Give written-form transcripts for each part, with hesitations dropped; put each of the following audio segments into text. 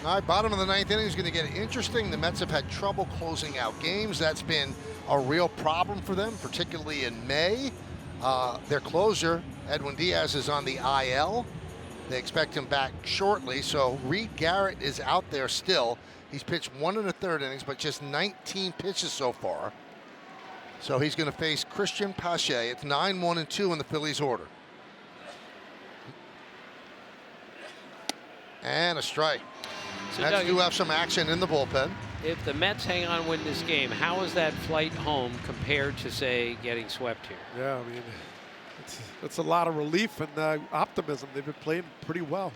All right, bottom of the ninth inning is going to get interesting. The Mets have had trouble closing out games. That's been a real problem for them, particularly in May. Their closer, Edwin Diaz, is on the IL. They expect him back shortly, so Reed Garrett is out there still. He's pitched 1 1/3 innings, but just 19 pitches so far. So he's going to face Christian Pache. It's 9-1-2 in the Phillies order. And a strike. So Mets Doug, do have some action in the bullpen. if the Mets hang on and win this game, how is that flight home compared to, say, getting swept here? Yeah, I mean, it's a lot of relief and optimism. They've been playing pretty well.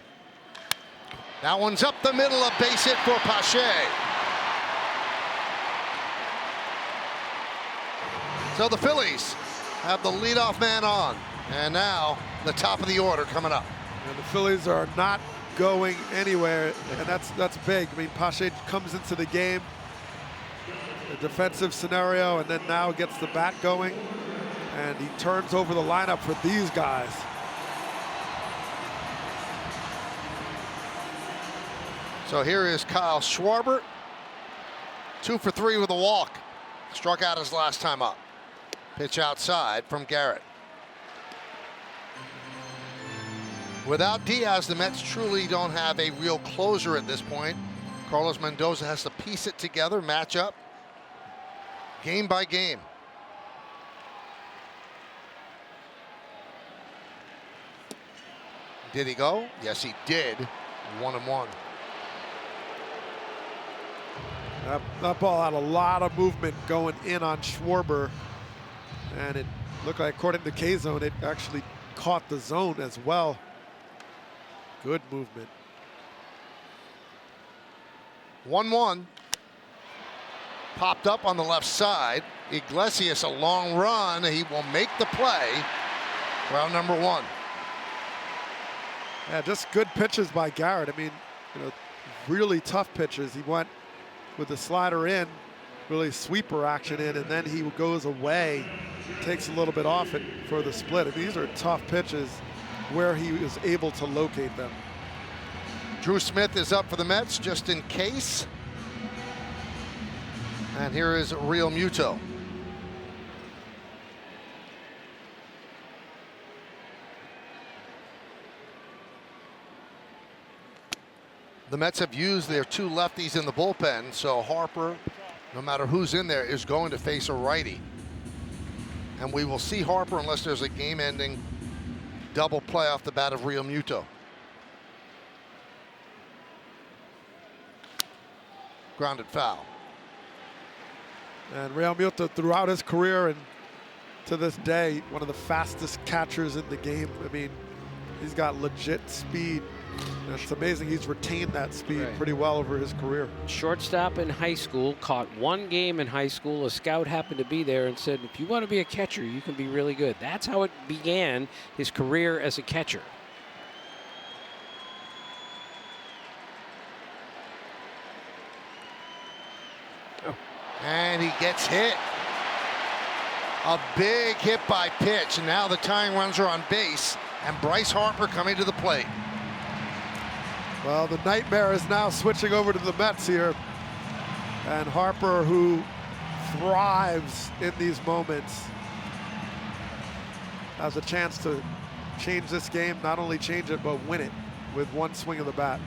That one's up the middle, a base hit for Pache. So the Phillies have the leadoff man on. And now the top of the order coming up. And the Phillies are not going anywhere, and that's big. I mean, Pache comes into the game, a defensive scenario, and then now gets the bat going, and he turns over the lineup for these guys. So here is Kyle Schwarber, 2 for 3 with a walk. Struck out his last time up. Pitch outside from Garrett. Without Diaz, the Mets truly don't have a real closer at this point. Carlos Mendoza has to piece it together, match up, game by game. Did he go? Yes, he did. 1-1. That ball had a lot of movement going in on Schwarber, and it looked like, according to K-Zone, it actually caught the zone as well. Good movement. 1-1. Popped up on the left side. Iglesias, a long run. He will make the play. Round number 1. Yeah, just good pitches by Garrett. I mean, really tough pitches. He went with the slider in, really sweeper action in, and then he goes away, takes a little bit off it for the split. And these are tough pitches where he was able to locate them. Drew Smith is up for the Mets just in case. And here is Real Muto. The Mets have used their 2 lefties in the bullpen, so Harper, no matter who's in there, is going to face a righty. And we will see Harper unless there's a game-ending double play off the bat of Real Muto. Grounded foul. And Real Muto, throughout his career and to this day, one of the fastest catchers in the game. I mean, he's got legit speed. And it's amazing he's retained that speed pretty well over his career. Shortstop in high school, caught 1 game in high school. A scout happened to be there and said, if you want to be a catcher, you can be really good. That's how it began, his career as a catcher. And he gets hit. A big hit by pitch. And now the tying runs are on base. And Bryce Harper coming to the plate. Well, the nightmare is now switching over to the Mets here. And Harper, who thrives in these moments, has a chance to change this game. Not only change it, but win it with 1 swing of the bat.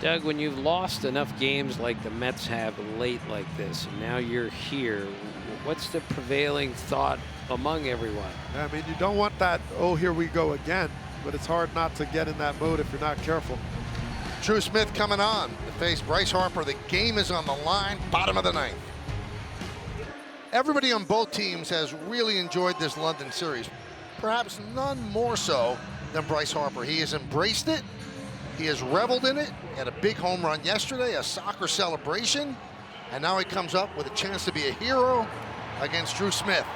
Doug, when you've lost enough games like the Mets have late like this, and now you're here, what's the prevailing thought among everyone? I mean, you don't want that, oh, here we go again, but it's hard not to get in that mode if you're not careful. Drew Smith coming on to face Bryce Harper. The game is on the line, bottom of the 9th. Everybody on both teams has really enjoyed this London series. Perhaps none more so than Bryce Harper. He has embraced it. He has reveled in it. He had a big home run yesterday, a soccer celebration, and now he comes up with a chance to be a hero against Drew Smith.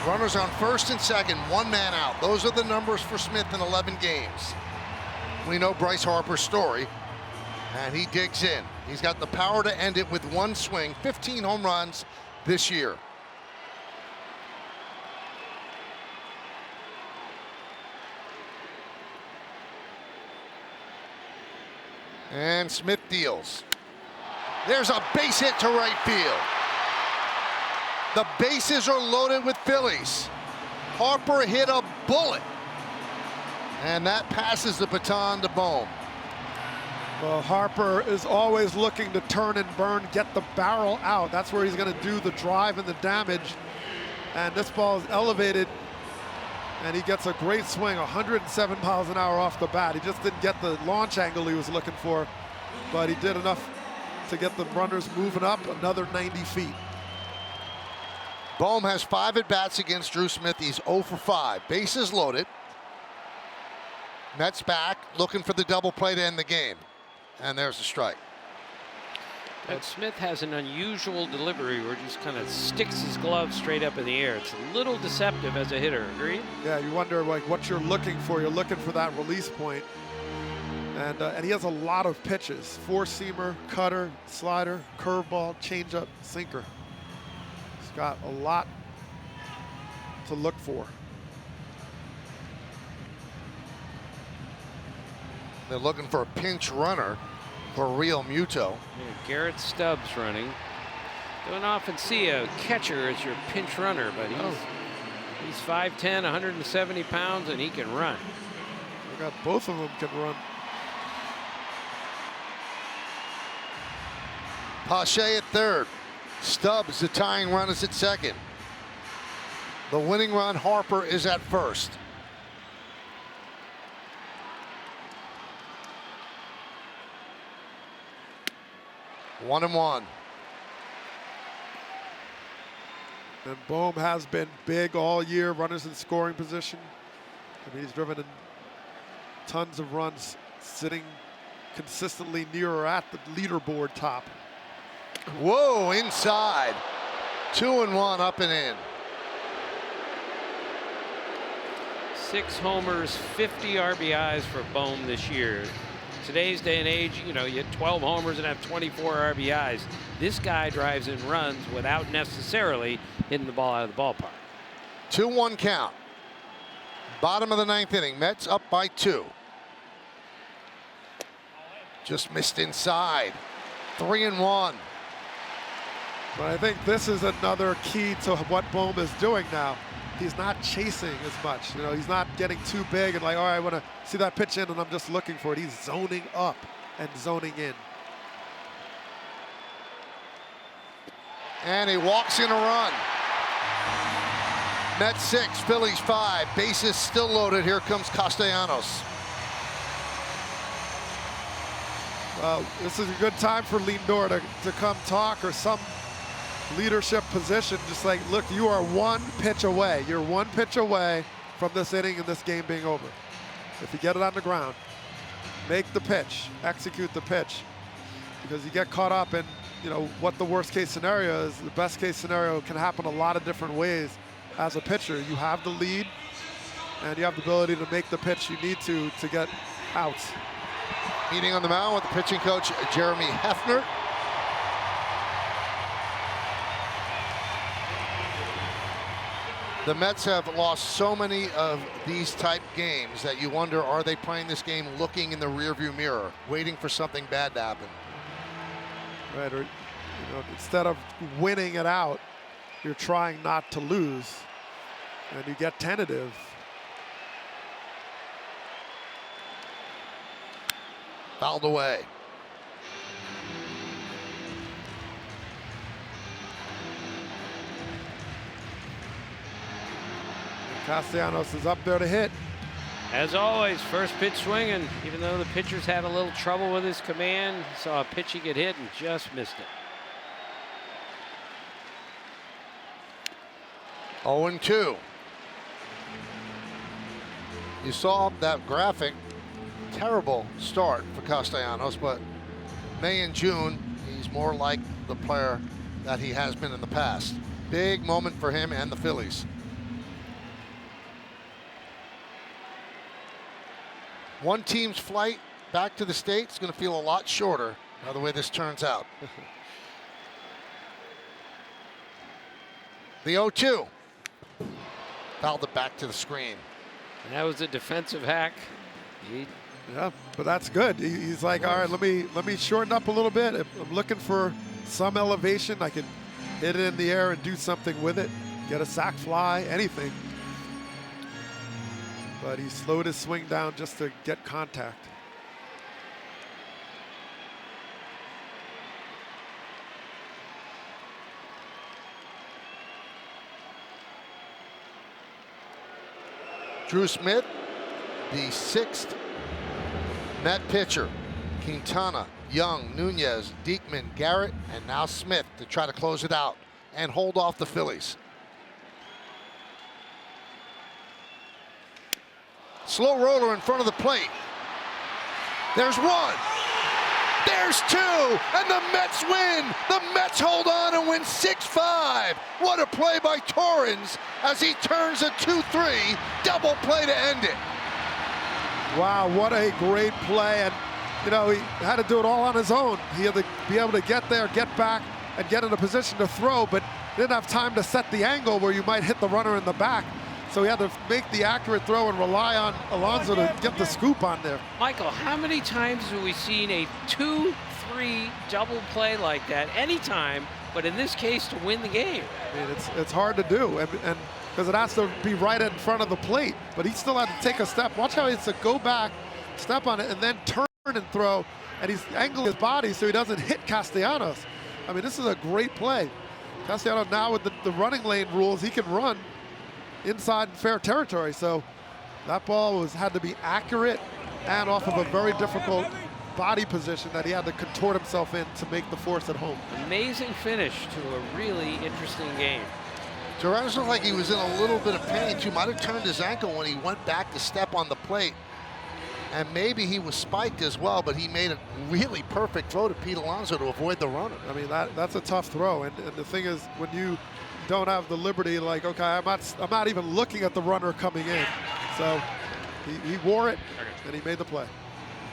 Runners on first and second, 1 man out. Those are the numbers for Smith in 11 games. We know Bryce Harper's story, and he digs in. He's got the power to end it with 1 swing, 15 home runs this year. And Smith deals. There's a base hit to right field. The bases are loaded with Phillies. Harper hit a bullet. And that passes the baton to Bohm. Well, Harper is always looking to turn and burn, get the barrel out. That's where he's going to do the drive and the damage. And this ball is elevated, and he gets a great swing, 107 miles an hour off the bat. He just didn't get the launch angle he was looking for, but he did enough to get the runners moving up another 90 feet. Bohm has 5 at-bats against Drew Smith. He's 0 for 5. Bases loaded. Mets back, looking for the double play to end the game. And there's the strike. But Smith has an unusual delivery where he just kind of sticks his glove straight up in the air. It's a little deceptive as a hitter, agree? Yeah, you wonder like what you're looking for. You're looking for that release point. And he has a lot of pitches. 4-seamer, cutter, slider, curveball, changeup, sinker. He's got a lot to look for. They're looking for a pinch runner for Real Muto. Yeah, Garrett Stubbs running. Don't often see a catcher as your pinch runner, but he's 5'10", 170 pounds, and he can run. I got both of them can run. Pache at third. Stubbs, the tying run, is at second. The winning run, Harper, is at first. One and one. And Bohm has been big all year, runners in scoring position. I mean, he's driven in tons of runs, sitting consistently near or at the leaderboard top. Whoa, inside. 2-1, up and in. 6 homers, 50 RBIs for Bohm this year. Today's day and age, you know, you hit 12 homers and have 24 RBIs. This guy drives in runs without necessarily hitting the ball out of the ballpark. 2-1 count. Bottom of the 9th inning. Mets up by 2. Just missed inside. 3-1. But I think this is another key to what Bohm is doing now. He's not chasing as much. You know, he's not getting too big and like, all right, I want to see that pitch in and I'm just looking for it. He's zoning up and zoning in. And he walks in a run. Mets 6, Phillies 5. Bases still loaded. Here comes Castellanos. Well, this is a good time for Lindor to come talk or some leadership position. Just like, look, you are 1 pitch away. You're 1 pitch away from this inning and this game being over. If you get it on the ground, make the pitch, execute the pitch, because you get caught up in, you know, what the worst case scenario is. The best case scenario can happen a lot of different ways. As a pitcher, you have the lead and you have the ability to make the pitch you need to get outs. Meeting on the mound with the pitching coach, Jeremy Hefner. The Mets have lost so many of these type games that you wonder, are they playing this game looking in the rearview mirror, waiting for something bad to happen? Right, or, you know, instead of winning it out, you're trying not to lose, and you get tentative. Fouled away. Castellanos is up there to hit. As always, first pitch swinging. Even though the pitcher's had a little trouble with his command, saw a pitch he get hit and just missed it. 0-2. You saw that graphic. Terrible start for Castellanos, but May and June, he's more like the player that he has been in the past. Big moment for him and the Phillies. One team's flight back to the States is going to feel a lot shorter by the way this turns out. The 0-2. Fouled it back to the screen. And that was a defensive hack. He Yeah, but that's good. He's like, all right, let me shorten up a little bit. I'm looking for some elevation. I can hit it in the air and do something with it, get a sac fly, anything. But he slowed his swing down just to get contact. Drew Smith, the 6th Met pitcher. Quintana, Young, Nunez, Diekman, Garrett, and now Smith to try to close it out and hold off the Phillies. Slow roller in front of the plate. There's one. There's two, and the Mets win. The Mets hold on and win 6-5. What a play by Torrens as he turns a 2-3 double play to end it. Wow, what a great play. And, you know, he had to do it all on his own. He had to be able to get there, get back, and get in a position to throw, but didn't have time to set the angle where you might hit the runner in the back. So he had to make the accurate throw and rely on Alonso to get the scoop on there. Michael, how many times have we seen a 2-3 double play like that anytime, but in this case to win the game? I mean, it's hard to do, and because it has to be right in front of the plate, but he still had to take a step. Watch how he has to go back, step on it, and then turn and throw, and he's angling his body so he doesn't hit Castellanos. I mean, this is a great play. Castellanos now with the running lane rules, he can run inside fair territory, so that ball had to be accurate and off of a very difficult body position that he had to contort himself in to make the force at home. Amazing finish to a really interesting game. Torrens looked like he was in a little bit of pain too. Might have turned his ankle when he went back to step on the plate. And maybe he was spiked as well, but he made a really perfect throw to Pete Alonso to avoid the runner. I mean, that's a tough throw, and the thing is, when you don't have the liberty, like, okay, I'm not even looking at the runner coming in. So he wore it, and he made the play.